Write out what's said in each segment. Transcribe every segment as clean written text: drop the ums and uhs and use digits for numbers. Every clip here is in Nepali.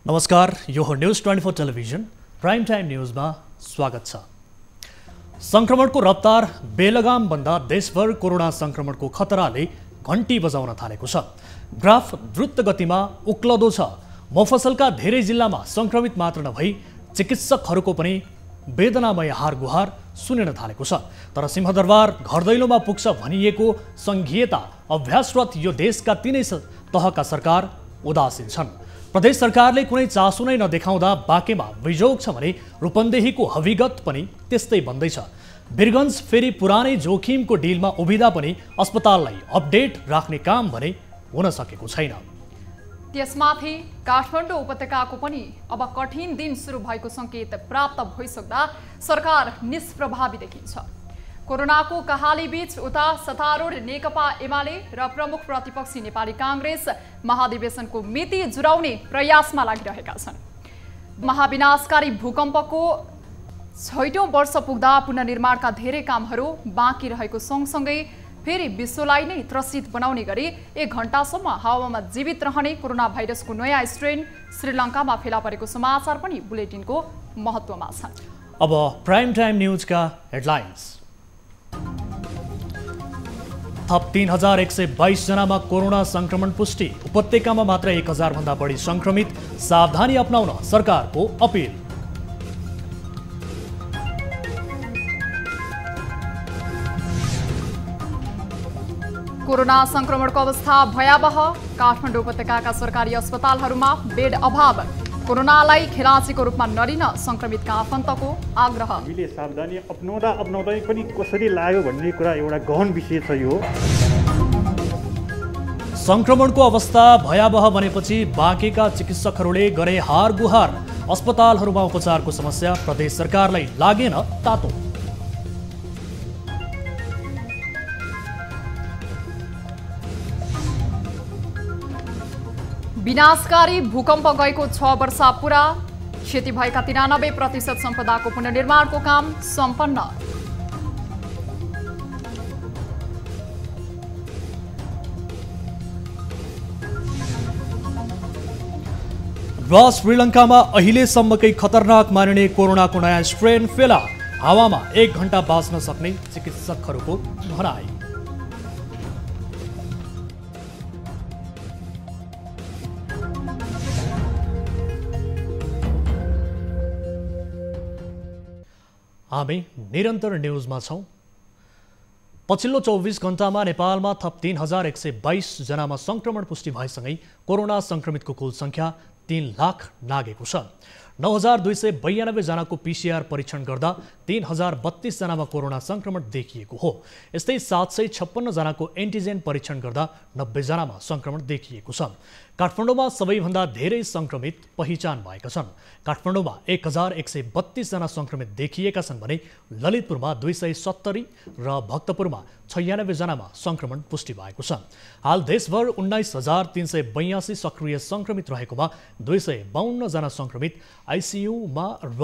नमस्कार, यो हो न्यूज 24 टेलिभिजन प्राइम टाइम न्यूजमा स्वागत छ। संक्रमणको रफ्तार बेलगाम बन्दा देशभर कोरोना संक्रमणको खतराले घण्टी बजाउन थालेको छ। ग्राफ द्रुत गतिमा उक्लदो छ। मफसलका धेरै जिल्लामा संक्रमित मात्र नभई चिकित्सकहरूको पनि वेदनामय हारगुहार सुनिन थालेको छ। तर सिंहदरबार घरदैलोमा पुग्छ भनिएको संघीयता अभ्यासरत यो देशका तीनै तहका सरकार उदासीन छन्। प्रदेश सरकारले कुनै चासो नै नदेखाउँदा बाँकेमा बिजोग छ भने रूपन्देहीको हविगत पनि त्यस्तै बन्दैछ। वीरगञ्ज फेरि पुरानै जोखिमको डिलमा उभिँदा पनि अस्पताललाई अपडेट राख्ने काम भने हुन सकेको छैन। त्यसमाथि काठमाडौँ उपत्यकाको पनि अब कठिन दिन सुरु भएको संकेत प्राप्त भइसक्दा सरकार निष्प्रभावी देखिन्छ। कोरोनाको कहाली बीच उता सत्तारूढ नेकपा एमाले र प्रमुख प्रतिपक्षी नेपाली कांग्रेस महाधिवेशनको मिति जुराउने प्रयासमा लागिरहेका छन्। महाविनाशकारी भूकम्पको 6औं वर्ष पुग्दा पुनर्निर्माणका धेरै कामहरू बाँकी रहेको सँगसँगै फेरि विश्वलाई नै त्रसित बनाउने गरी 1 घण्टासम्म हावामा जीवित रहने कोरोना भाइरसको नयाँ स्ट्रेन श्रीलङ्कामा फेला परेको समाचार पनि बुलेटिनको महत्त्वमा छन्। अब प्राइम टाइम न्यूजका हेडलाइन्स। थप 3122 जनामा कोरोना संक्रमण पुष्टि। उपत्यकामा मात्र 1000 भन्दा बढी संक्रमित। सावधानी अपनाउन सरकारको अपील। कोरोना संक्रमणको अवस्था भयावह। काठमाडौँ उपत्यकाका सरकारी अस्पतालहरूमा बेड अभाव। कोरोनालाई खेलाचीको रूपमा नलिन संक्रमितका आफन्तको आग्रह। हामीले सावधानी अपनाउँदै पनि कसरी लाग्यो भन्ने कुरा एउटा गहन विषय छ। यो संक्रमणको अवस्था भयावह बनेपछि बाँकेका चिकित्सकहरूले गरे हार गुहार। अस्पतालहरूमा उपचारको समस्या प्रदेश सरकारलाई लागेन तातो। विनाशकारी भूकम्प गएको 6 वर्ष पुरा। क्षति भएका 93% सम्पदाको पुनर्निर्माणको काम सम्पन्न। र श्रीलङ्कामा अहिलेसम्मकै खतरनाक मानिने कोरोनाको नयाँ स्ट्रेन फेला। हावामा 1 घण्टा बाँच्न सक्ने चिकित्सकहरूको भनाइ। हामी निरन्तर न्यूजमा छौं। पछिल्लो 24 घण्टामा नेपालमा थप 3122 जनामा संक्रमण पुष्टि भएसँगै कोरोना संक्रमितको कुल संख्या 3 लाख नागेको छ। 9292 जनाको पीसीआर परीक्षण गर्दा 3032 जनामा कोरोना संक्रमण देखिएको हो। यस्तै 756 जनाको एन्टिजेन परीक्षण गर्दा 90 जनामा संक्रमण देखिएको छ। काठमाडौँमा सबैभन्दा धेरै संक्रमित पहिचान भएका छन्। काठमाडौँमा 1132 जना संक्रमित देखिएका छन् भने ललितपुरमा 270 र भक्तपुरमा 96 जनामा संक्रमण पुष्टि भएको छ। हाल देशभर 19382 सक्रिय संक्रमित रहेकोमा 252 जना संक्रमित आइसियुमा र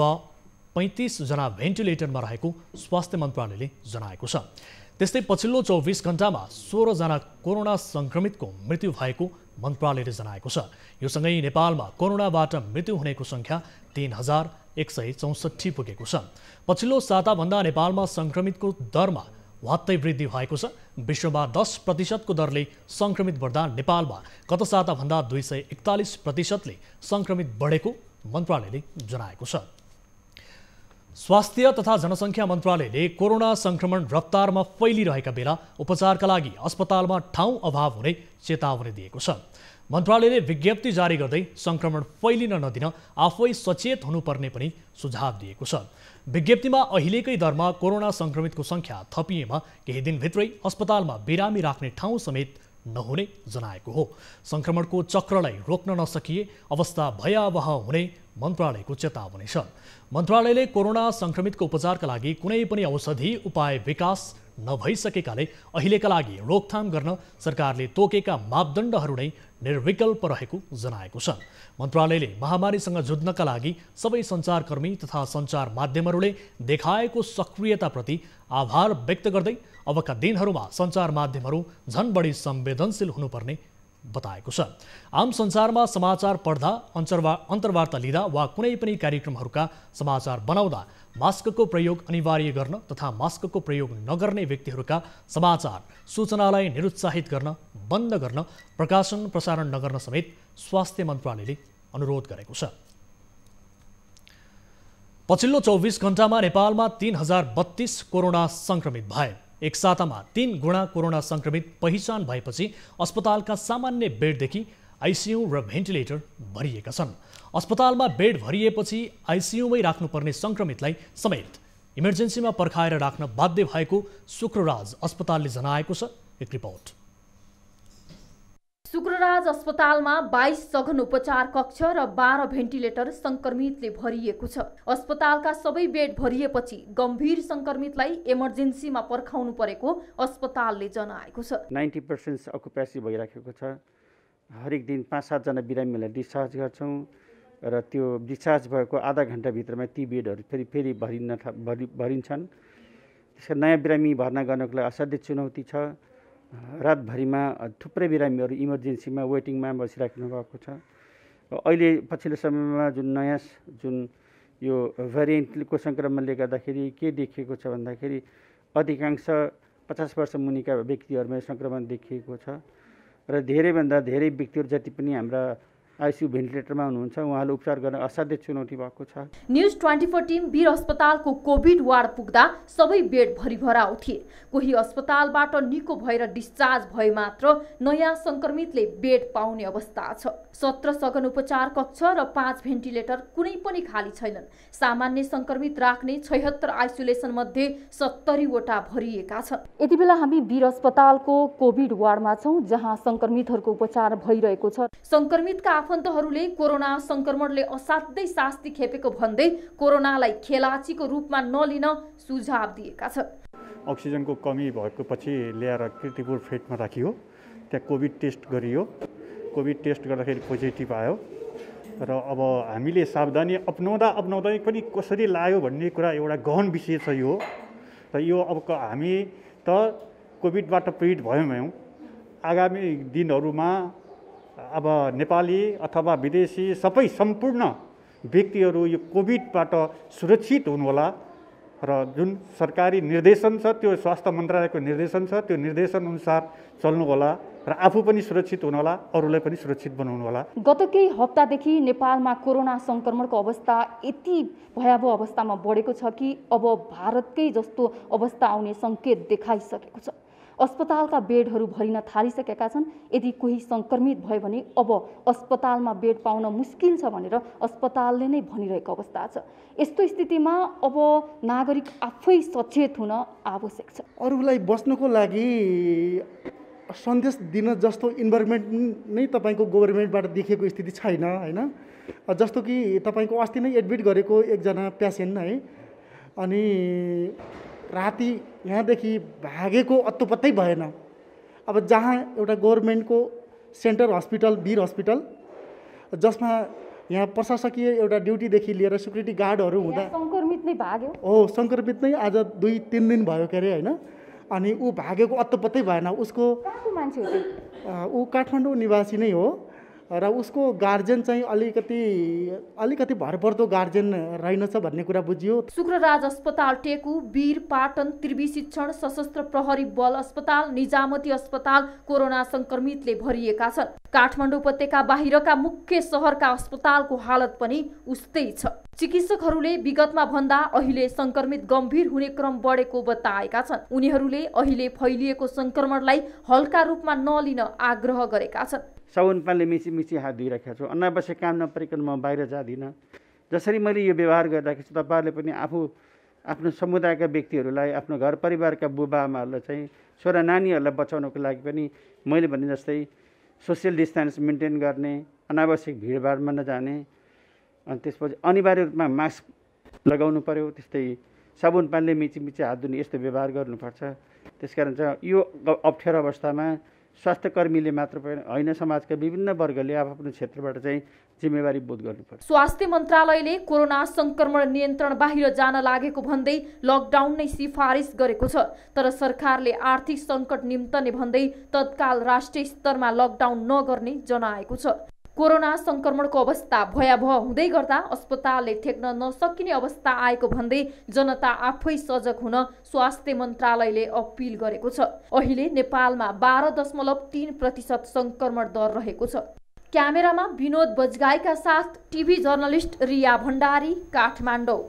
35 जना भेन्टिलेटरमा रहेको स्वास्थ्य मन्त्रालयले जनाएको छ। त्यस्तै पछिल्लो 24 घण्टामा 16 जना कोरोना संक्रमितको मृत्यु भएको मन्त्रालयले जनाएको छ। यो सँगै नेपालमा कोरोनाबाट मृत्यु हुनेको संख्या 3164 पुगेको छ। पछिल्लो साताभन्दा नेपालमा संक्रमितको दरमा वात्तै वृद्धि भएको छ। विश्वमा 10% दरले संक्रमित बढ्दा नेपालमा गत साताभन्दा 241%ले संक्रमित बढेको मन्त्रालयले जनाएको छ। स्वास्थ्य तथा जनसङ्ख्या मन्त्रालयले कोरोना संक्रमण रफ्तारमा फैलिरहेका बेला उपचारका लागि अस्पतालमा ठाउँ अभाव हुने चेतावनी दिएको छ। मन्त्रालयले विज्ञप्ति जारी गर्दै संक्रमण फैलिन नदिन आफै सचेत हुनुपर्ने पनि सुझाव दिएको छ। विज्ञप्तिमा अहिलेकै दरमा कोरोना संक्रमितको संख्या थपिएमा केही दिनभित्रै अस्पतालमा बिरामी राख्ने ठाउँ समेत नहुने जनाएको हो। संक्रमणको चक्रलाई रोक्न नसकिए अवस्था भयावह हुने मन्त्रालयको चेतावनी छ। मन्त्रालयले कोरोना संक्रमितको उपचारका लागि कुनै पनि औषधि उपाय विकास नभइसकेकाले अहिलेका लागि रोकथाम गर्न सरकारले तोकेका मापदण्डहरू नै निर्विकल्प रहेको जनाएको छ। मन्त्रालयले महामारीसँग जुझ्नका लागि सबै सञ्चारकर्मी तथा सञ्चार माध्यमहरूले देखाएको सक्रियताप्रति आभार व्यक्त गर्दै अबका दिनहरूमा सञ्चार माध्यमहरू झन बढी संवेदनशील हुनुपर्ने बताएको छ। आम संसारमा समाचार पढ्दा, अन्तर्वार्ता लिँदा वा कुनै पनि कार्यक्रमहरूका समाचार बनाउँदा मास्कको प्रयोग अनिवार्य गर्न तथा मास्कको प्रयोग नगर्ने व्यक्तिहरूका समाचार सूचनालाई निरुत्साहित गर्न, बन्द गर्न, प्रकाशन प्रसारण नगर्न समेत स्वास्थ्य मन्त्रालयले अनुरोध गरेको छ। पछिल्लो 24 घण्टामा नेपालमा 3032 कोरोना संक्रमित भए। एक सातामा 3 गुणा कोरोना संक्रमित पहिचान भएपछि अस्पतालका सामान्य बेडदेखि आइसियु र भेन्टिलेटर भरिएका छन्। अस्पतालमा बेड भरिएपछि आइसियुमै राख्नुपर्ने संक्रमितलाई समेत इमर्जेन्सीमा पर्खाएर राख्न बाध्य भएको शुक्रराज अस्पतालले जनाएको छ। एक रिपोर्ट। शुक्रराज अस्पतालमा 22 सघन उपचार कक्ष र 12 भेन्टिलेटर संक्रमितले भरिएको छ। अस्पतालका सबै बेड भरिएपछि गम्भीर संक्रमितलाई इमर्जेन्सीमा पर्खाउनु परेको अस्पतालले जनाएको छ। 90% अकुपेसी भइराखेको छ। हरेक दिन 5-7 जना बिरामीलाई डिस्चार्ज गर्छौं र त्यो डिस्चार्ज भएको आधा घण्टा भित्रमा ती बेडहरू फेरि भरिन्छन्। त्यसका नयाँ बिरामी भर्ना गर्नको लागि असाध्यै चुनौती छ। रातभरिमा थुप्रै बिरामीहरू इमर्जेन्सीमा वेटिङमा बसिराख्नु भएको छ। अहिले पछिल्लो समयमा जुन यो भेरिएन्टको संक्रमणले गर्दाखेरि के देखिएको छ भन्दाखेरि अधिकांश 50 वर्ष मुनिका व्यक्तिहरूमा संक्रमण देखिएको छ र धेरैभन्दा धेरै व्यक्तिहरू जति पनि हाम्रा आइसियु भेन्टिलेटरमा हुनुहुन्छ उहाँले उपचार गर्न असाध्यै चुनौती भएको छ। न्युज 24 टिम वीर अस्पतालको कोभिड वार्ड पुग्दा सबै बेड भरिभराउ थिए। कोही अस्पतालबाट निको भएर डिस्चार्ज भए मात्र नयाँ संक्रमितले बेड पाउने अवस्था छ। 17 सघन उपचार कक्ष र 5 भेन्टिलेटर कुनै पनि खाली छैनन्। सामान्य संक्रमित राख्ने 76 आइसोलेसन मध्ये 70 वटा भरिएका छन्। यति बेला हामी वीर अस्पतालको कोभिड वार्डमा छौं, जहाँ संक्रमितहरूको उपचार भइरहेको छ। संक्रमितका आफन्तहरूले कोरोना संक्रमणले असाध्यै शास्ति खेपेको भन्दै कोरोनालाई खेलाचीको रूपमा नलिन सुझाव दिएका छन्। अक्सिजनको कमी भएको पछि ल्याएर कीर्तिपुर फेडमा राखियो। त्यहाँ कोभिड टेस्ट गरियो। कोभिड टेस्ट गर्दाखेरि पोजिटिभ आयो र अब हामीले सावधानी अपनाउँदै पनि कसरी लाग्यो भन्ने कुरा एउटा गहन विषय छ यो। र यो अब हामी त कोभिडबाट पीडित भयौँ। आगामी दिनहरूमा अब नेपाली अथवा विदेशी सबै सम्पूर्ण व्यक्तिहरू यो कोभिडबाट सुरक्षित हुनुहोला र जुन सरकारी निर्देशन छ, त्यो स्वास्थ्य मन्त्रालयको निर्देशन छ, त्यो निर्देशन अनुसार चल्नुहोला र आफू पनि सुरक्षित हुनुहोला, अरूलाई पनि सुरक्षित बनाउनु होला। गत केही हप्तादेखि नेपालमा कोरोना संक्रमणको अवस्था यति भयावह अवस्थामा बढेको छ कि अब भारतकै जस्तो अवस्था आउने संकेत देखाइसकेको छ। अस्पतालका बेडहरू भरिन थालिसकेका छन्। यदि कोही संक्रमित भयो भने अब अस्पतालमा बेड पाउन मुस्किल छ भनेर अस्पतालले नै भनिरहेको अवस्था छ। यस्तो स्थितिमा अब नागरिक आफै सचेत हुन आवश्यक छ। अरूलाई बस्नको लागि सन्देश दिन जस्तो इन्भाइरोमेन्ट नै तपाईँको गभर्मेन्टबाट देखिएको स्थिति छैन हैन। जस्तो कि तपाईँको अस्ति नै एडमिट गरेको एकजना पेसेन्ट है, अनि राति यहाँदेखि भागेको अत्तोपत्तै भएन। अब जहाँ एउटा गभर्मेन्टको सेन्टर हस्पिटल वीर हस्पिटल, जसमा यहाँ प्रशासकीय एउटा ड्युटीदेखि लिएर सिक्युरिटी गार्डहरू हुँदा संक्रमित नै भाग्यो। हो, संक्रमित नै आज 2-3 दिन भयो के अरे हैन। अनि ऊ भागेको अत्तोपत्तै भएन। उसको कहाँको मान्छे हो? ऊ काठमाडौँ निवासी नै हो र उसको गार्जियन चाहिँ अलिकति भरपर्दो गार्जियन रहेनछ भन्ने कुरा बुझियो। शुक्रराज अस्पताल टेकु, वीर पाटन त्रिवी शिक्षण सशस्त्र प्रहरी बल अस्पताल, निजामती अस्पताल कोरोना संक्रमितले भरिएका छन्। काठमाडौँ उपत्यका बाहिरका मुख्य शहरका अस्पतालको हालत पनि उस्तै छ। चिकित्सकहरूले विगतमा भन्दा अहिले संक्रमित गम्भीर हुने क्रम बढेको बताएका छन्। उनीहरूले अहिले फैलिएको संक्रमणलाई हल्का रूपमा नलिन आग्रह गरेका छन्। साबुन पानीले मिची हात धोइराखेको छु। अनावश्यक काम नपरिकन म बाहिर जादिनँ। जसरी मैले यो व्यवहार गरिराखेको छु, तपाईँहरूले पनि आफ्नो समुदायका व्यक्तिहरूलाई, आफ्नो घर परिवारका बुबा आमाहरूलाई चाहिँ छोरा नानीहरूलाई बचाउनको लागि पनि मैले भने जस्तै सोसियल डिस्टेन्स मेन्टेन गर्ने, अनावश्यक भिडभाडमा नजाने, अनि त्यसपछि अनिवार्य रूपमा मास्क लगाउनु पर्यो। त्यस्तै साबुन पानीले मिची हात धुने यस्तो व्यवहार गर्नुपर्छ। त्यसकारण चाहिँ यो अप्ठ्यारो अवस्थामा स्वास्थ्यकर्मीले मात्र होइन, समाजका विभिन्न वर्गले आफ्नो क्षेत्रबाट चाहिँ जिम्मेवारी बोध गर्नुपर्छ। स्वास्थ्य मन्त्रालयले कोरोना संक्रमण नियन्त्रण बाहिर जान लागेको भन्दै लकडाउन नै सिफारिस गरेको छ, तर सरकारले आर्थिक सङ्कट निम्तने भन्दै तत्काल राष्ट्रिय स्तरमा लकडाउन नगर्ने जनाएको छ। कोरोना संक्रमणको अवस्था भयावह हुँदै गर्दा अस्पतालले ठेक्न नसकिने अवस्था आएको भन्दै जनता आफै सजग हुन स्वास्थ्य मन्त्रालयले अपिल गरेको छ। अहिले नेपालमा 12.3% संक्रमण दर रहेको छ। क्यामेरामा विनोद बजगाईका साथ टिभी जर्नलिस्ट रिया भण्डारी, काठमाडौँ।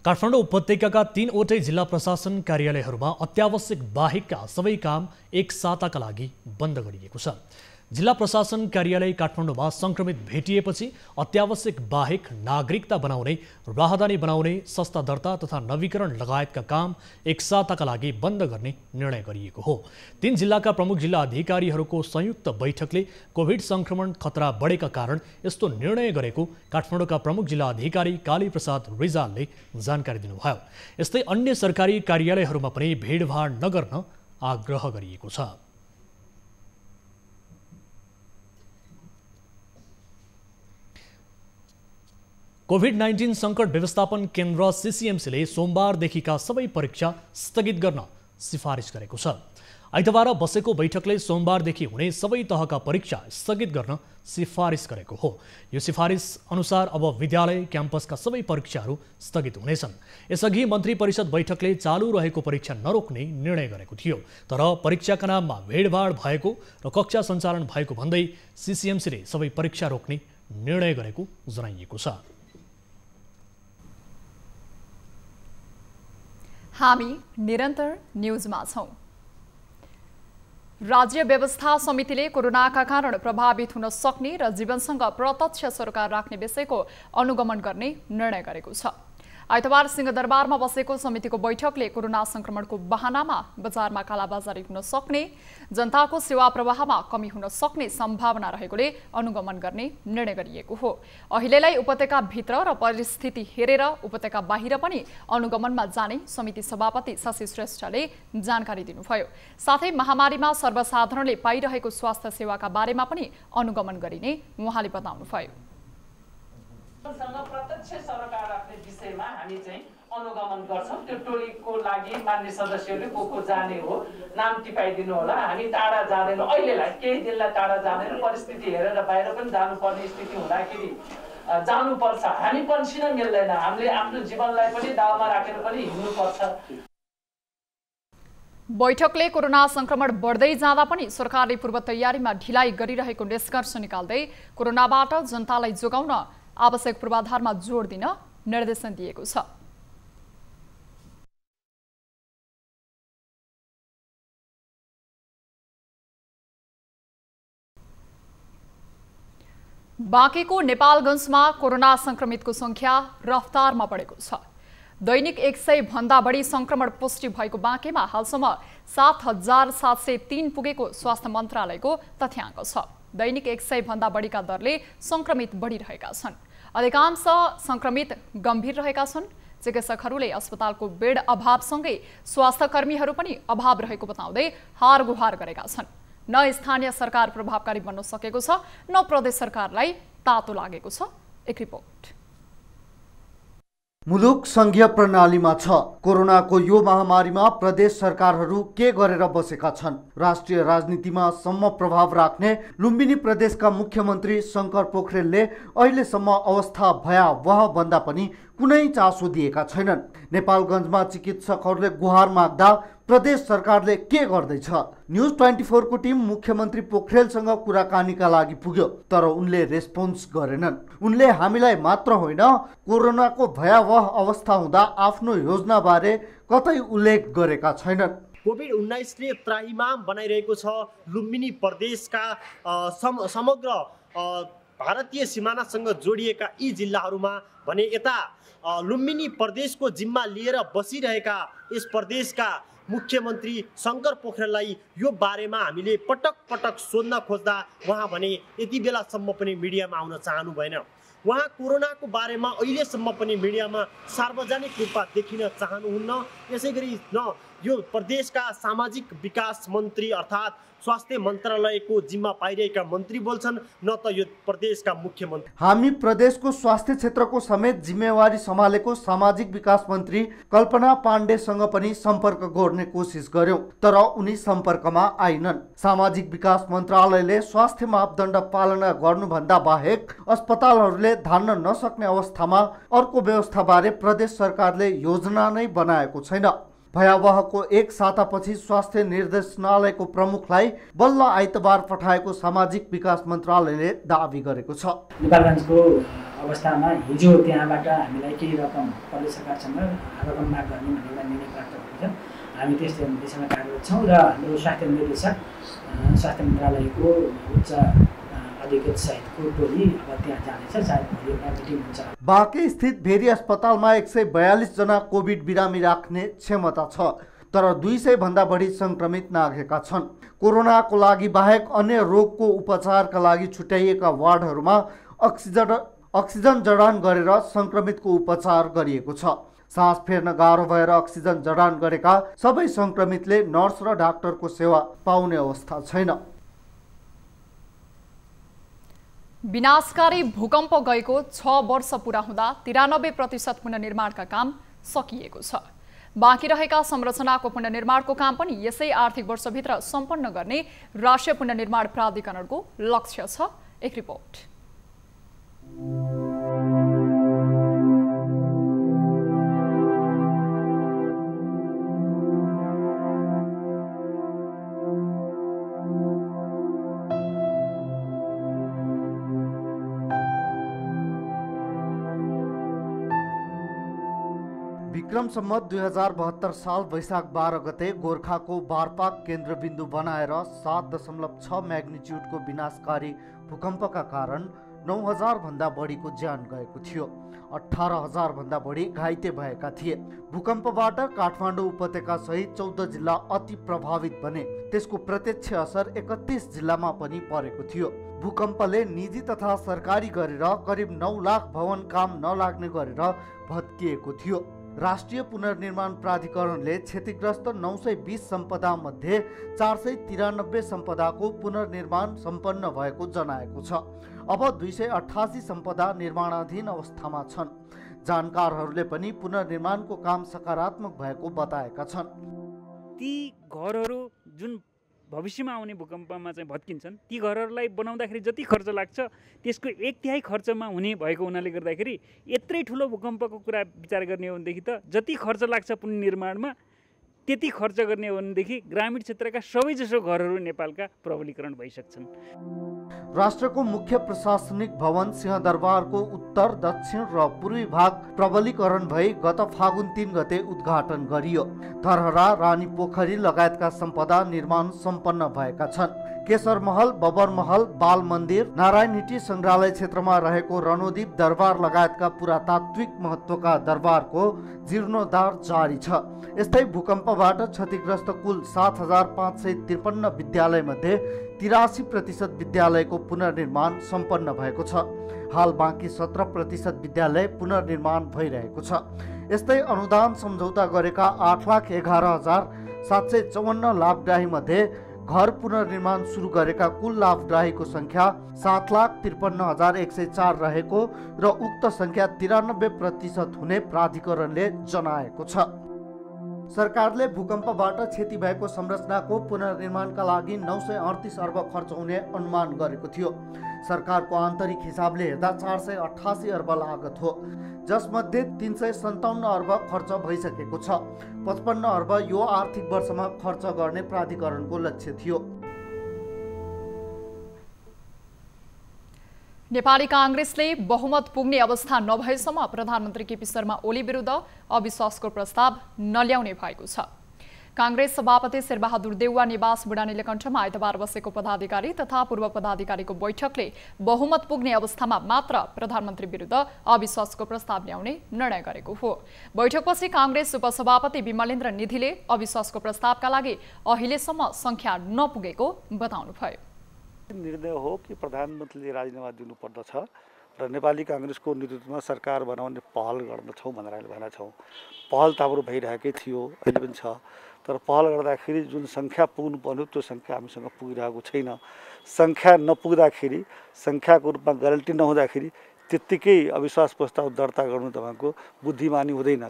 काठमाडौँ उपत्यकाका 3वटै जिल्ला प्रशासन कार्यालयहरूमा अत्यावश्यक बाहेकका सबै काम एक साताका लागि बन्द गरिएको छ। जिल्ला प्रशासन कार्यालय काठमाडौँमा संक्रमित भेटिएपछि अत्यावश्यक बाहेक नागरिकता बनाउने, राहदानी बनाउने, सस्ता दर्ता तथा नवीकरण लगायतका काम एक साताका लागि बन्द गर्ने निर्णय गरिएको हो। 3 जिल्लाका प्रमुख जिल्ला अधिकारीहरूको संयुक्त बैठकले कोभिड संक्रमण खतरा बढेका कारण यस्तो निर्णय गरेको काठमाडौँका प्रमुख जिल्ला अधिकारी कालीप्रसाद रिजालले जानकारी दिनुभयो। यस्तै अन्य सरकारी कार्यालयहरूमा पनि भिडभाड नगर्न आग्रह गरिएको छ। कोभिड-19 सङ्कट व्यवस्थापन केन्द्र सीसीएमसीले सोमबारदेखिका सबै परीक्षा स्थगित गर्न सिफारिस गरेको छ। आइतबार बसेको बैठकले सोमबारदेखि हुने सबै तहका परीक्षा स्थगित गर्न सिफारिस गरेको हो। यो सिफारिस अनुसार अब विद्यालय, क्याम्पसका सबै परीक्षाहरू स्थगित हुनेछन्। यसअघि मन्त्री परिषद बैठकले चालू रहेको परीक्षा नरोक्ने निर्णय गरेको थियो, तर परीक्षाका नाममा भिडभाड भएको र कक्षा सञ्चालन भएको भन्दै सीसीएमसीले सबै परीक्षा रोक्ने निर्णय गरेको जनाइएको छ। हामी निरन्तर न्यूजमा छौं। राज्य व्यवस्था समितिले कोरोनाका कारण प्रभावित हुन सक्ने र जीवनसँग प्रत्यक्ष सरोकार राख्ने विषयको अनुगमन गर्ने निर्णय गरेको छ। आइतबार सिंहदरबारमा बसेको समितिको बैठकले कोरोना संक्रमणको बहानामा बजारमा कालाबाजारी हुन सक्ने, जनताको सेवा प्रवाहमा कमी हुन सक्ने सम्भावना रहेकोले अनुगमन गर्ने निर्णय गरिएको हो। अहिलेलाई उपत्यका भित्र र परिस्थिति हेरेर उपत्यका बाहिर पनि अनुगमनमा जाने समिति सभापति शशि श्रेष्ठले जानकारी दिनुभयो। साथै महामारीमा सर्वसाधारणले पाइरहेको स्वास्थ्य सेवाका बारेमा पनि अनुगमन गरिने उहाँले बताउनुभयो। प्रत्यक्ष सरोकार राख्ने विषयमा हामी चाहिँ अनुगमन गर्छौं। त्यो टोलीको लागि मान्य सदस्यहरूले को जाने हो नाम टिपाइदिनु होला। हामी टाढा जाँदैनौँ, अहिलेलाई केही दिनलाई टाढा जाँदैनौँ। परिस्थिति हेरेर बाहिर पनि जानुपर्ने स्थिति हुँदाखेरि जानुपर्छ। हामी पन्सिन मिल्दैन, हामीले आफ्नो जीवनलाई पनि दाउमा राखेर पनि हिँड्नुपर्छ। बैठकले कोरोना संक्रमण बढ्दै जाँदा पनि सरकारले पूर्व तयारीमा ढिलाइ गरिरहेको निष्कर्ष निकाल्दै कोरोनाबाट जनतालाई जोगाउन आवश्यक पूर्वाधारमा जोड दिन निर्देशन दिएको छ। बाँकेको नेपालगञ्जमा कोरोना संक्रमितको संख्या रफ्तारमा बढेको छ। दैनिक 100 भन्दा बढी संक्रमण पुष्टि भएको बाँकेमा हालसम्म 7,703 पुगेको स्वास्थ्य मन्त्रालयको तथ्याङ्क छ। दैनिक 100 भन्दा बढीका दरले संक्रमित बढिरहेका छन्। अधिकांश संक्रमित गम्भीर रहेका छन्। चिकित्सकहरूले अस्पतालको बेड अभावसँगै स्वास्थ्य कर्मीहरू पनि अभाव रहेको बताउँदै हार गुहार गरेका छन्। न स्थानीय सरकार प्रभावकारी बन्न सकेको छ, न प्रदेश सरकारलाई तातो लागेको छ। एक रिपोर्ट। मुलुक संघीय प्रणालीमा छ। कोरोनाको यो महामारीमा प्रदेश सरकारहरू के गरेर बसेका छन्? राष्ट्रिय राजनीतिमा सम्म प्रभाव राख्ने लुम्बिनी प्रदेशका मुख्यमन्त्री शंकर पोखरेलले अहिलेसम्म अवस्था भयावह भन्दा पनि कुनै चासो दिएका छैनन्। नेपालगञ्जमा चिकित्सकहरूले गुहार माग्दा प्रदेश सरकारले के गर्दैछ? न्यूज 24 को टिम मुख्यमन्त्री पोखरेलसँग कुराकानीका लागि पुग्यो, तर उनले रेस्पोन्स गरेनन्। उनले हामीलाई मात्र होइन, कोरोनाको भयावह अवस्था हुँदा आफ्नो योजनाबारे कतै उल्लेख गरेका छैनन्। कोभिड-19 ले त्राहिमाम बनाइरहेको छ लुम्बिनी प्रदेशका समग्र भारतीय सिमानासँग जोडिएका यी जिल्लाहरूमा भने यता लुम्बिनी प्रदेशको जिम्मा लिएर बसिरहेका यस प्रदेशका मुख्यमन्त्री शंकर पोखरेललाई यो बारेमा हामीले पटक पटक सोध्न खोज्दा उहाँ भने यति बेलासम्म पनि मिडियामा आउन चाहनु भएन। उहाँ कोरोनाको बारेमा अहिलेसम्म पनि मिडियामा सार्वजनिक रूपमा देखिन चाहनुहुन्न। यसैगरी न यो प्रदेशका सामाजिक विकास मन्त्री अर्थात् स्वास्थ्य मन्त्रालयको जिम्मा पाइरहेका मन्त्री बोल्छन्, न त यो प्रदेशका मुख्यमन्त्री। हामी प्रदेशको स्वास्थ्य क्षेत्रको समेत जिम्मेवारी सम्हालेको सामाजिक विकास मन्त्री कल्पना पाण्डेसँग पनि सम्पर्क गर्ने कोसिस गर्यौं, तर उनी सम्पर्कमा आइनन्। सामाजिक विकास मन्त्रालयले स्वास्थ्य मापदण्ड पालना गर्नुभन्दा बाहेक अस्पतालहरूले धान्न नसक्ने अवस्थामा अर्को व्यवस्थाबारे प्रदेश सरकारले योजना नै बनाएको छैन। भयावहको एक सातापछि स्वास्थ्य निर्देशनालयको प्रमुखलाई बल्ल आइतबार पठाएको सामाजिक विकास मन्त्रालयले दावी गरेको छ। नेपालगञ्जको अवस्थामा हिजो त्यहाँबाट हामीलाई केही रकम प्रदेश सरकारसँग रकम माग गर्ने भनेर निर्णय प्राप्त भएको छ। हामी त्यस दिशामा कार्यरत छौँ र हाम्रो स्वास्थ्य निर्देशक स्वास्थ्य मन्त्रालयको उच्च अधिकृत सहितको टोली अब त्यहाँ जानेछ। सायद भोलि एउटा मिटिङ हुन्छ। बाँके स्थित भेरी अस्पतालमा 142 जना कोभिड बिरामी राख्ने क्षमता छ, तर 200 भन्दा बढी संक्रमित नाघेका छन्। कोरोनाको लागि बाहेक अन्य रोगको उपचारका लागि छुट्याइएका वार्डहरूमा अक्सिजन जडान गरेर संक्रमितको उपचार गरिएको छ। सास फेर्न गाह्रो भएर अक्सिजन जडान गरेका सबै संक्रमितले नर्स र डाक्टरको सेवा पाउने अवस्था छैन। विनाशकारी भूकम्प गएको 6 वर्ष पुरा हुँदा 93% पुनर्निर्माणका काम सकिएको छ। बाँकी रहेका संरचनाको पुनर्निर्माणको काम पनि यसै आर्थिक वर्षभित्र सम्पन्न गर्ने राष्ट्रिय पुनर्निर्माण प्राधिकरणको लक्ष्य छ। एक रिपोर्ट। विक्रम सम्वत 2072 साल वैशाख 12 गते गोर्खाको बारपाक केन्द्रबिन्दु बनाएर 7.6 म्याग्निच्युडको विनाशकारी भूकम्पका कारण 9,000 भन्दा बढीको ज्यान गएको थियो। 18,000 भन्दा बढी घाइते भएका थिए। भूकम्पबाट काठमाडौँ उपत्यका सहित 14 जिल्ला अति प्रभावित बने। त्यसको प्रत्यक्ष असर 31 जिल्लामा पनि परेको थियो। भूकम्पले निजी तथा सरकारी गरेर करिब 9 लाख भवन काम नलाग्ने गरेर भत्किएको थियो। राष्ट्रिय पुनर्निर्माण प्राधिकरणले क्षतिग्रस्त 920 सम्पदा मध्ये 493 सम्पदाको पुनर्निर्माण सम्पन्न भएको जनाएको छ। अब 288 सम्पदा निर्माणाधीन अवस्थामा छन्। जानकारहरूले पनि पुनर्निर्माणको काम सकारात्मक भएको बताएका छन्। ती घरहरू जुन भविष्यमा आउने भूकम्पमा चाहिँ भत्किन्छन्, ती घरहरूलाई बनाउँदाखेरि जति खर्च लाग्छ त्यसको 1/3 खर्चमा हुने भएको हुनाले गर्दाखेरि यत्रै ठुलो भूकम्पको कुरा विचार गर्ने हो भनेदेखि त जति खर्च लाग्छ पुनर्निर्माणमा त्यति खर्च गर्ने हो भनेदेखि ग्रामीण क्षेत्रका सबैजसो घरहरू नेपालका प्रबलीकरण भइसक्छन्। राष्ट्रको मुख्य प्रशासनिक भवन सिंहदरबारको उत्तर, दक्षिण र पूर्वी भाग प्रबलीकरण भई गत फागुन 3 गते उद्घाटन गरियो। धरहरा, रानी पोखरी लगायतका सम्पदा निर्माण सम्पन्न भएका छन्। केशर महल, बबर महल, बाल मन्दिर, नारायण हिटी संग्रहालय क्षेत्रमा रहेको रणोदीप दरबार लगायतका पुरातात्विक महत्त्वका दरबारको जीर्णोद्धार जारी छ। यस्तै भूकम्पबाट क्षतिग्रस्त कुल 7,553 विद्यालय मध्ये 83% विद्यालयको पुनर्निर्माण सम्पन्न भएको छ। हाल बाँकी 17% विद्यालय पुनर्निर्माण भइरहेको छ। यस्तै अनुदान सम्झौता गरेका 8,11,754 लाभग्राही मध्ये घर पुनर्निर्माण सुरु गरेका कुल लाभग्राहीको संख्या 7,53,104 रहेको र उक्त संख्या 93% हुने प्राधिकरणले जनाएको छ। सरकारले भूकम्पबाट क्षति भएको संरचनाको पुनर्निर्माणका लागि 938 अर्ब खर्च हुने अनुमान गरेको थियो। सरकारको आन्तरिक हिसाबले हेर्दा 488 अर्ब लागत हो, जसमध्ये 357 अर्ब खर्च भइसकेको छ। 55 अर्ब यो आर्थिक वर्षमा खर्च गर्ने प्राधिकरणको लक्ष्य थियो। नेपाली कांग्रेसले बहुमत पुग्ने अवस्था नभएसम्म प्रधानमन्त्री केपी शर्मा ओली विरुद्ध अविश्वासको प्रस्ताव नल्याउने भएको छ। कांग्रेस सभापति शेरबहादुर देउवा निवास बुढानीलकण्ठमा आइतबार बसेको पदाधिकारी तथा पूर्व पदाधिकारीको बैठकले बहुमत पुग्ने अवस्थामा मात्र प्रधानमन्त्री विरुद्ध अविश्वासको प्रस्ताव ल्याउने निर्णय गरेको हो। बैठकपछि कांग्रेस उपसभापति विमलेन्द्र निधिले अविश्वासको प्रस्तावका लागि अहिलेसम्म संख्या नपुगेको बताउनुभयो। निर्णय हो कि प्रधानमन्त्रीले राजीनामा दिनुपर्दछ र नेपाली कांग्रेसको नेतृत्वमा सरकार बनाउने पहल गर्दछौँ भनेर भनेका छौँ। पहल त हाम्रो भइरहेकै थियो, अहिले पनि छ। तर पहल गर्दाखेरि जुन सङ्ख्या पुग्नुपर्ने त्यो सङ्ख्या हामीसँग पुगिरहेको छैन। सङ्ख्या नपुग्दाखेरि, सङ्ख्याको रूपमा ग्यारेन्टी नहुँदाखेरि त्यत्तिकै अविश्वास प्रस्ताव दर्ता गर्नु तपाईँको बुद्धिमानी हुँदैन।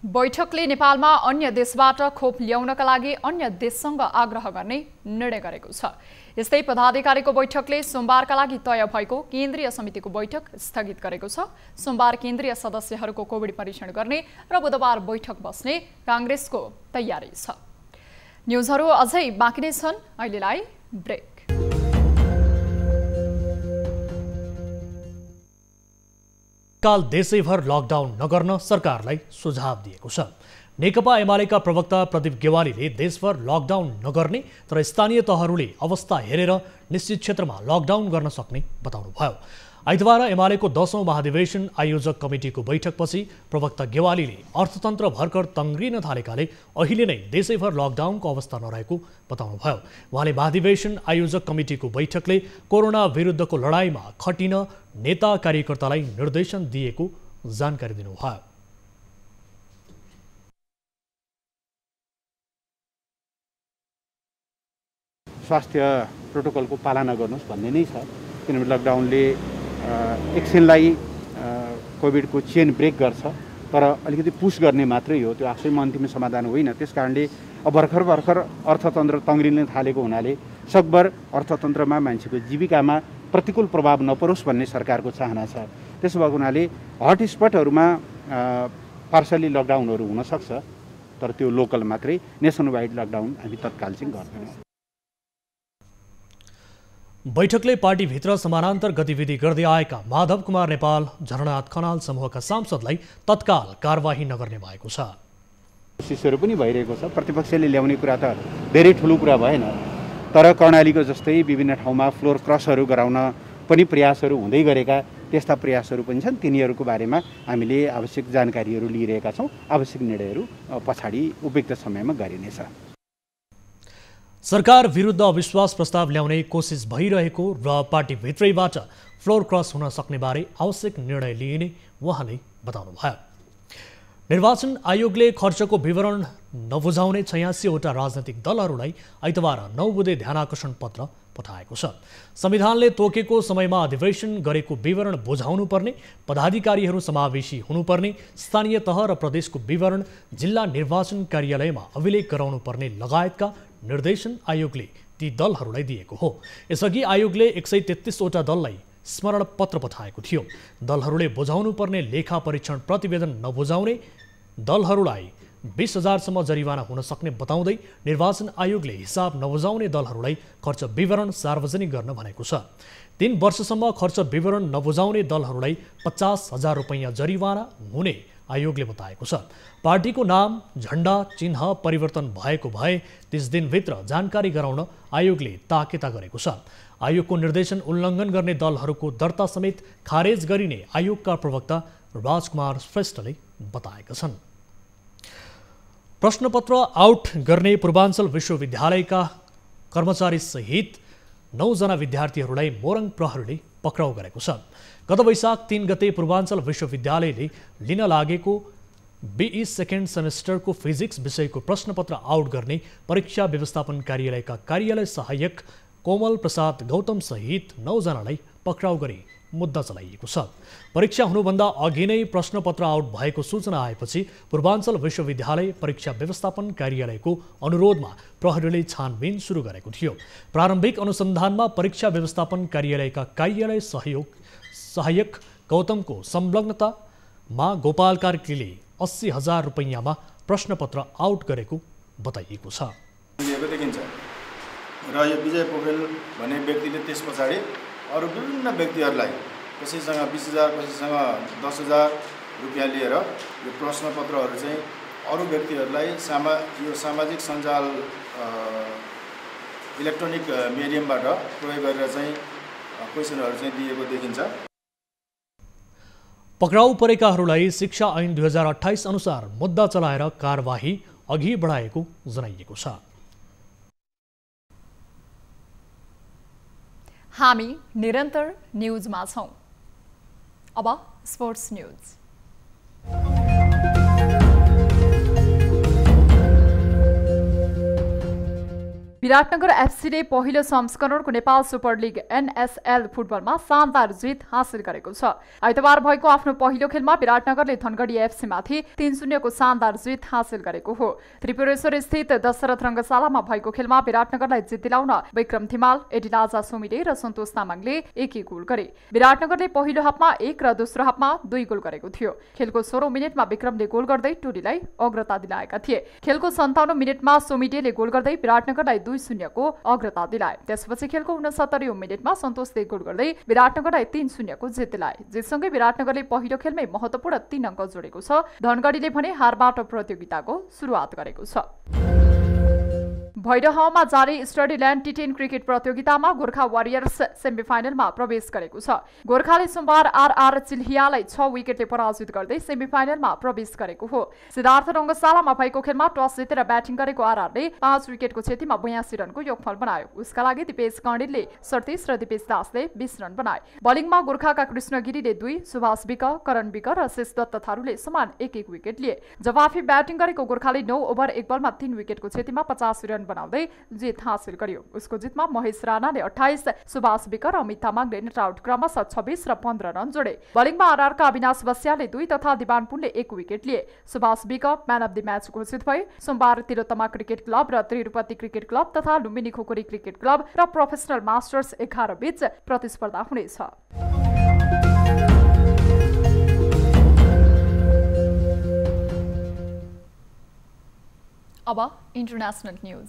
बैठकले नेपालमा अन्य देशबाट खोप ल्याउनका लागि अन्य देशसँग आग्रह गर्ने निर्णय गरेको छ। यस्तै पदाधिकारीको बैठकले सोमबारका लागि तय भएको केन्द्रीय समितिको बैठक स्थगित गरेको छ। सोमबार केन्द्रीय सदस्यहरूको कोभिड परीक्षण गर्ने र बुधबार बैठक बस्ने काङ्ग्रेसको तयारी छ। न्युजहरू अझै बाँकी नै छन्, अहिलेलाई ब्रेक। काल देशैभर लकडाउन नगर्न सरकारलाई सुझाव दिएको छ। नेकपा एमालेका प्रवक्ता प्रदीप गेवालीले देशभर लकडाउन नगर्ने तर स्थानीय तहहरूले अवस्था हेरेर निश्चित क्षेत्रमा लकडाउन गर्न सक्ने बताउनुभयो। आइतबार एमालेको 10औं महाधिवेशन आयोजक कमिटीको बैठकपछि प्रवक्ता गेवालीले अर्थतन्त्र भर्खर तङ्ग्रिन थालेकाले अहिले नै देशैभर लकडाउनको अवस्था नरहेको बताउनुभयो। उहाँले महाधिवेशन आयोजक कमिटीको बैठकले कोरोना विरुद्धको लडाईँमा खटिन नेता कार्यकर्तालाई निर्देशन दिएको जानकारी दिनुभयो। स्वास्थ्य प्रोटोकलको पालना गर्नुहोस् भन्ने नै छ, किनभने लकडाउनले एकछिनलाई कोभिडको चेन ब्रेक गर्छ, तर अलिकति पुस गर्ने मात्रै हो, त्यो आफैमा अन्तिम समाधान होइन। त्यस कारणले अब भर्खर अर्थतन्त्र तङ्ग्रिन थालेको हुनाले सकभर अर्थतन्त्रमा मान्छेको जीविकामा प्रतिकूल प्रभाव नपरोस् भन्ने सरकारको चाहना छ। त्यसो भएको हुनाले हटस्पटहरूमा पार्सली लकडाउनहरू हुनसक्छ, तर त्यो लोकल मात्रै, नेसन वाइड लकडाउन हामी तत्काल चाहिँ गर्दैनौँ। बैठकले पार्टीभित्र समानान्तर गतिविधि गर्दै आएका माधव कुमार नेपाल, झरनाथ खनाल समूहका सांसदलाई तत्काल कारबाही नगर्ने भएको छ। कोसिसहरू पनि भइरहेको छ। प्रतिपक्षले ल्याउने कुरा त धेरै ठुलो कुरा भएन, तर कर्णालीको जस्तै विभिन्न ठाउँमा फ्लोर क्रसहरू गराउन पनि प्रयासहरू हुँदै गरेका त्यस्ता प्रयासहरू पनि छन्। तिनीहरूको बारेमा हामीले आवश्यक जानकारीहरू लिइरहेका छौँ। आवश्यक निर्णयहरू पछाडि उपयुक्त समयमा गरिनेछ। सरकार विरुद्ध अविश्वास प्रस्ताव ल्याउने कोसिस भइरहेको र पार्टीभित्रैबाट फ्लोर क्रस हुन सक्ने बारे आवश्यक निर्णय लिइने उहाँले बताउनुभयो। निर्वाचन आयोगले खर्चको विवरण नबुझाउने 86वटा राजनैतिक दलहरूलाई आइतबार 9 बुँदे ध्यानाकर्षण पत्र पठाएको छ। संविधानले तोकेको समयमा अधिवेशन गरेको विवरण बुझाउनु पर्ने, पदाधिकारीहरू समावेशी हुनुपर्ने, स्थानीय तह र प्रदेशको विवरण जिल्ला निर्वाचन कार्यालयमा अभिलेख गराउनु पर्ने लगायतका निर्देशन आयोगले ती दलहरूलाई दिएको हो। यसअघि आयोगले 133वटा दललाई स्मरण पत्र पठाएको थियो। दलहरूले बुझाउनु पर्ने लेखा परीक्षण प्रतिवेदन नबुझाउने दलहरूलाई 20,000सम्म जरिवाना हुन सक्ने बताउँदै निर्वाचन आयोगले हिसाब नबुझाउने दलहरूलाई खर्च विवरण सार्वजनिक गर्न भनेको छ। 3 वर्षसम्म खर्च विवरण नबुझाउने दलहरूलाई 50,000 रुपैयाँ जरिवाना हुने आयोगले बताएको छ। पार्टीको नाम, झण्डा, चिन्ह परिवर्तन भएको भए 30 दिनभित्र जानकारी गराउन आयोगले ताकेता गरेको छ। आयोगको निर्देशन उल्लङ्घन गर्ने दलहरूको दर्ता समेत खारेज गरिने आयोगका प्रवक्ता राजकुमार श्रेष्ठले बताएका छन्। प्रश्नपत्र आउट गर्ने पूर्वाञ्चल विश्वविद्यालयका कर्मचारी सहित 9 जना विद्यार्थीहरूलाई मोरङ प्रहरीले पक्राउ गरेको छ। गत वैशाख 3 गते पूर्वाञ्चल विश्वविद्यालयले लिन लागेको BE सेकेन्ड सेमेस्टरको फिजिक्स विषयको प्रश्नपत्र आउट गर्ने परीक्षा व्यवस्थापन कार्यालयका कार्यालय सहायक कोमल प्रसाद गौतम सहित 9 जनालाई पक्राउ गरी मुद्दा चलाइएको छ। परीक्षा हुनुभन्दा अघि नै प्रश्नपत्र आउट भएको सूचना आएपछि पूर्वाञ्चल विश्वविद्यालय परीक्षा व्यवस्थापन कार्यालयको अनुरोधमा प्रहरीले छानबिन सुरु गरेको थियो। प्रारम्भिक अनुसन्धानमा परीक्षा व्यवस्थापन कार्यालयका कार्यालय सहायक गौतमको संलग्नतामा गोपाल कार्कीले 80,000 रुपैयाँमा प्रश्नपत्र आउट गरेको बताइएको छ। र यो विजय पोखरेल भन्ने व्यक्तिले त्यस पछाडि अरू विभिन्न व्यक्तिहरूलाई कसैसँग 20,000 कसैसँग 10,000 रुपियाँ लिएर यो प्रश्नपत्रहरू चाहिँ अरू व्यक्तिहरूलाई यो सामाजिक सञ्जाल इलेक्ट्रोनिक मिडियमबाट प्रयोग गरेर चाहिँ क्वेसनहरू चाहिँ दिएको देखिन्छ। पक्राउ परेकाहरूलाई शिक्षा ऐन 2028 अनुसार मुद्दा चलाएर कारबाही अघि बढाएको जनाइएको छ। हामी निरन्तर न्युजमा छौं। अब स्पोर्ट्स न्युज। विराटनगर एफसीले पहिलो संस्करणको नेपाल सुपर लिग NSL फुटबलमा शानदार जित हासिल गरेको छ। आइतबार भएको आफ्नो पहिलो खेलमा विराटनगरले धनगढी एफसीमाथि 3-0 को शानदार जित हासिल गरेको हो। त्रिपुरेश्वर स्थित दशरथ रङ्गशालामा भएको खेलमा विराटनगरलाई जित दिलाउन विक्रम थिमाल, एडिलाजा सोमिले र सन्तोष तामाङले एक गोल गरे। विराटनगरले पहिलो हाफमा 1 र दोस्रो हाफमा 2 गोल गरेको थियो। खेलको 16औं मिनेटमा विक्रमले गोल गर्दै टोलीलाई अग्रता दिलाएका थिए। खेलको 57औं मिनेटमा सोमिडेले गोल गर्दै विराटनगरलाई 2-0 को अग्रता दिलाए। त्यसपछि खेलको 69औं मिनेटमा सन्तोषले गोल गर्दै विराटनगरलाई 3-0 को जित दिलाए। जितसँगै विराटनगरले पहिलो खेलमै महत्त्वपूर्ण 3 अङ्क जोडेको छ। धनगढीले भने हारबाट प्रतियोगिताको सुरुवात गरेको छ। भैरहवामा जारी स्टडील्यान्ड T10 क्रिकेट प्रतियोगितामा गोर्खा वारियर्स सेमिफाइनलमा प्रवेश गरेको छ। गोर्खाले सोमबार RR चिल्हियालाई 6 विकेटले पराजित गर्दै सेमिफाइनलमा प्रवेश गरेको हो। सिद्धार्थ रङ्गशालामा भएको खेलमा टस जितेर ब्याटिङ गरेको RRले 5 विकेटको क्षतिमा 82 रनको योगफल बनायो। उसका लागि दिपेश कणेलले 37 र दिपेश दासले 20 रन बनाए। बलिङमा गोर्खाका कृष्ण गिरीले 2, सुभाष विक, करण विक र शेष दत्त थारूले समान 1-1 विकेट लिए। जवाफी ब्याटिङ गरेको गोर्खाले 9 ओभर 1 बलमा 3 विकेटको क्षतिमा 50 रन बनाउँदै जित हासिल गर्यो। उसको जितमा महेश राणाले 28, सुभाष विक र अमित तामाङले नेट आउट क्रमशः 26 र 15 रन जोडे। बलिङमा RRका अविनाश बस्यालले 2 तथा दिवान पुनले 1 विकेट लिए। सुभाष विक म्यान अफ द म्याच घोषित भए। सोमबार तिलोत्तमा क्रिकेट क्लब र त्रिरुपति क्रिकेट क्लब तथा लुम्बिनी खुकुरी क्रिकेट क्लब र प्रोफेसनल मास्टर्स 11 बीच प्रतिस्पर्धा हुनेछ। अब इन्टरनेशनल न्यूज।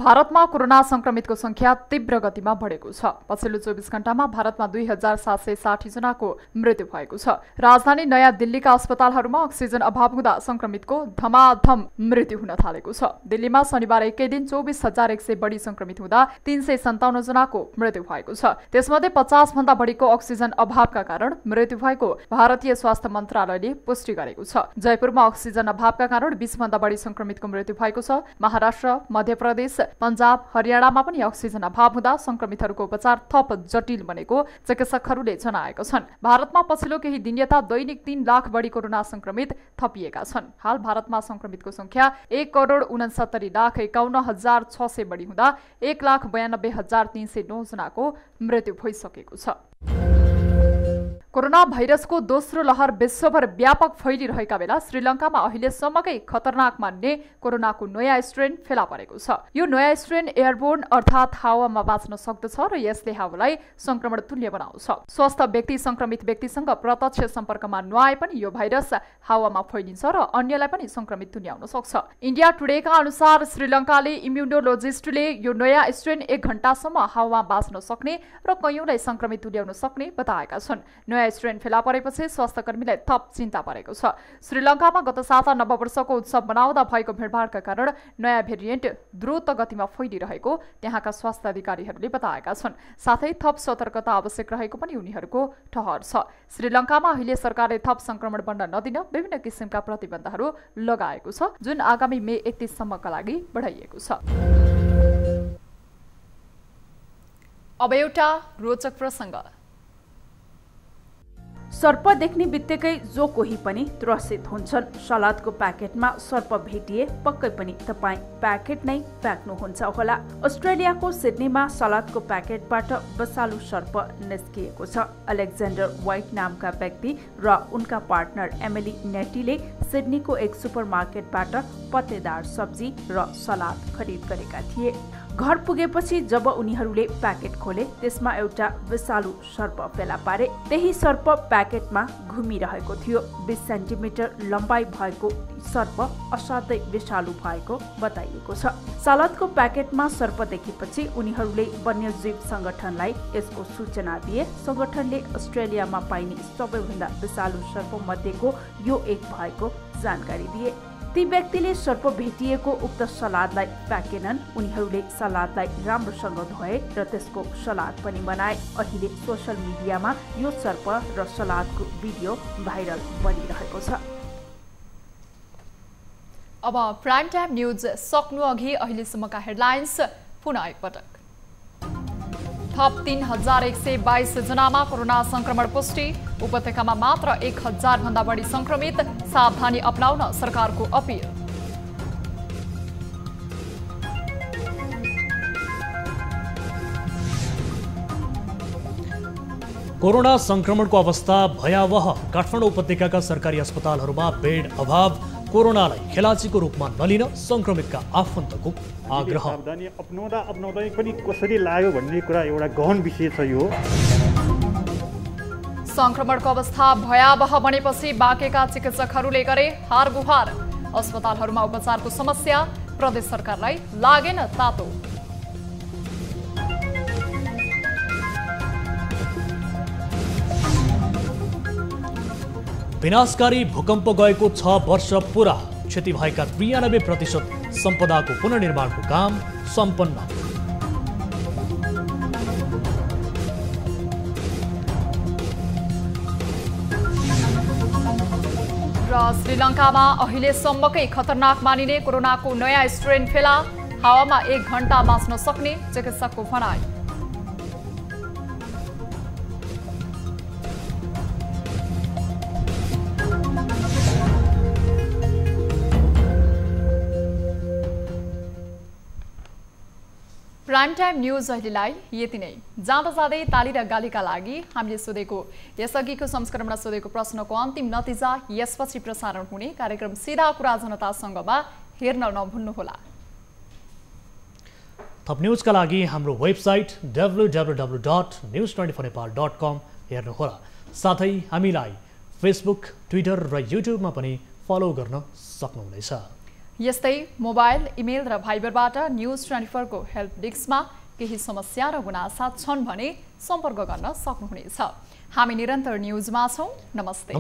भारतमा कोरोना संक्रमितको संख्या तीव्र गतिमा बढेको छ। पछिल्लो 24 घण्टामा भारतमा 2760 जनाको मृत्यु भएको छ। राजधानी नयाँ दिल्लीका अस्पतालहरूमा अक्सिजन अभाव हुँदा संक्रमितको धमाधम मृत्यु हुन थालेको छ। दिल्लीमा शनिबार एकै दिन 24100 बढी संक्रमित हुँदा 357 जनाको मृत्यु भएको छ। त्यसमध्ये 50 भन्दा बढीको अक्सिजन अभावका कारण मृत्यु भएको भारतीय स्वास्थ्य मन्त्रालयले पुष्टि गरेको छ। जयपुरमा अक्सिजन अभावका कारण 20 भन्दा बढी संक्रमितको मृत्यु भएको छ। महाराष्ट्र, मध्य प्रदेश, पञ्जाब, हरियाणामा पनि अक्सिजन अभाव हुँदा संक्रमितहरूको उपचार थप जटिल बनेको चिकित्सकहरूले जनाएका छन्। भारतमा पछिल्लो केही दिन यता दैनिक 3 लाख बढी कोरोना संक्रमित थपिएका छन्। हाल भारतमा संक्रमितको संख्या 1,69,51,600 बढी हुँदा 1,92,309 जनाको मृत्यु भइसकेको छ। कोरोना भाइरसको दोस्रो लहर विश्वभर व्यापक फैलिरहेका बेला श्रीलङ्कामा अहिलेसम्मकै खतरनाक मान्ने कोरोनाको नयाँ स्ट्रेन फेला परेको छ। यो नयाँ स्ट्रेन एयरबोर्न अर्थात् हावामा बाँच्न सक्दछ र यसले हावालाई संक्रमण तुल्य बनाउँछ। स्वस्थ व्यक्ति संक्रमित व्यक्तिसँग प्रत्यक्ष सम्पर्कमा नआए पनि यो भाइरस हावामा फैलिन्छ र अन्यलाई पनि संक्रमित तुल्याउन सक्छ। इन्डिया टुडेका अनुसार श्रीलङ्काले इम्युनोलोजिस्टले यो नयाँ स्ट्रेन 1 घण्टासम्म हावामा बाँच्न सक्ने र कयौंलाई संक्रमित तुल्याउन सक्ने बताएका छन्। नयाँ स्ट्रेन फेला परेपछि स्वास्थ्यकर्मीलाई थप चिन्ता परेको छ। श्रीलङ्कामा गत साता नववर्षको उत्सव मनाउँदा भएको भिडभाडका कारण नयाँ भेरिएन्ट द्रुत गतिमा फैलिरहेको त्यहाँका स्वास्थ्य अधिकारीहरूले बताएका छन्। साथै थप सतर्कता आवश्यक रहेको पनि उनीहरूको ठहर छ। श्रीलङ्कामा अहिले सरकारले थप संक्रमण बढ्न नदिन विभिन्न किसिमका प्रतिबन्धहरू लगाएको छ, जुन आगामी मे 31 सम्मका लागि बढाइएको छ। अब एउटा रोचक प्रसङ्ग। सर्प देख्ने बित्तिकै जो कोही पनि त्रसित हुन्छन्। सलादको प्याकेटमा सर्प भेटिए पक्कै पनि तपाईँ प्याकेट नै फ्याँक्नुहुन्छ होला। अस्ट्रेलियाको सिडनीमा सलादको प्याकेटबाट विषालु सर्प निस्किएको छ। अलेक्जेन्डर व्हाइट नामका व्यक्ति र उनका पार्टनर एमिली नेटीले सिडनीको एक सुपरमार्केटबाट पत्तेदार सब्जी र सलाद खरिद गरेका थिए। घर पुगेपछि जब उनीहरूले प्याकेट खोले त्यसमा एउटा विषालु सर्प फेला पारे। त्यही सर्प प्याकेटमा घुमिरहेको थियो। 20 सेन्टिमिटर लम्बाइ भएको सर्प असाध्यै विषालु भएको बताइएको छ। सलादको प्याकेटमा सर्प देखेपछि उनीहरूले वन्यजीव संगठनलाई यसको सूचना दिए। संगठनले अस्ट्रेलियामा पाइने सबैभन्दा विषालु सर्प मध्येको यो एक भएको जानकारी दिए। ती व्यक्तिले सर्प भेटिएको उक्त सलादलाई फ्याँकेनन्। उनीहरूले सलादलाई राम्रोसँग धोए र त्यसको सलाद पनि बनाए। अहिले सोशल मिडियामा यो सर्प र सलादको भिडियो भाइरल बनिरहेको छ। अब प्राइम टाइम न्यूज सक्नु अघि अहिलेसम्मका हेडलाइन्स पुनः एकपटक। थप 3122 जनामा कोरोना संक्रमण पुष्टि। उपत्यकामा मात्र 1000 भन्दा बढी संक्रमित। सावधानी अपनाउन सरकारको अपील। कोरोना संक्रमणको अवस्था भयावह। काठमाडौँ उपत्यकाका सरकारी अस्पतालहरूमा बेड अभाव। कोरोनालाई खेलाचीको रूपमा नलिन संक्रमितका आफन्तको आग्रह। सावधानी अपनाउँदै पनि कसरी लाग्यो भन्ने कुरा एउटा गहन विषय छ यो। संक्रमणको अवस्था भयावह बनेपछि बाँकेका चिकित्सकहरूले गरे हारगुहार। अस्पतालहरूमा उपचारको समस्या। प्रदेश सरकारलाई लागेन तातो। विनाशकारी भूकम्प गएको 6 वर्ष पुरा। क्षति भएका 93% सम्पदाको पुनर्निर्माणको काम सम्पन्न। र श्रीलङ्कामा अहिलेसम्मकै खतरनाक मानिने कोरोनाको नयाँ स्ट्रेन फेला। हावामा 1 घण्टा बाँच्न सक्ने चिकित्सकको भनाइ। प्राइम टाइम न्यूज अहिलेलाई यति नै। जाँदा जाँदै ताली र गालीका लागि हामीले सोधेको यसअघिको संस्करणमा सोधेको प्रश्नको अन्तिम नतिजा यसपछि प्रसारण हुने कार्यक्रम सीधा कुरा जनतासँगमा हेर्न नभुल्नुहोला। थप न्यूजका लागि हाम्रो वेबसाइट www.news24nepal.com हेर्नुहोला। साथै हामीलाई फेसबुक, ट्विटर र युट्युबमा पनि फलो गर्न सक्नुहुनेछ। यस्तै मोबाइल, इमेल र भाइबरबाट न्यूज 24 को हेल्प डेस्कमा केही समस्या र गुनासा छन् भने सम्पर्क गर्न सक्नुहुनेछ। हामी निरन्तर न्यूजमा छौं। नमस्ते।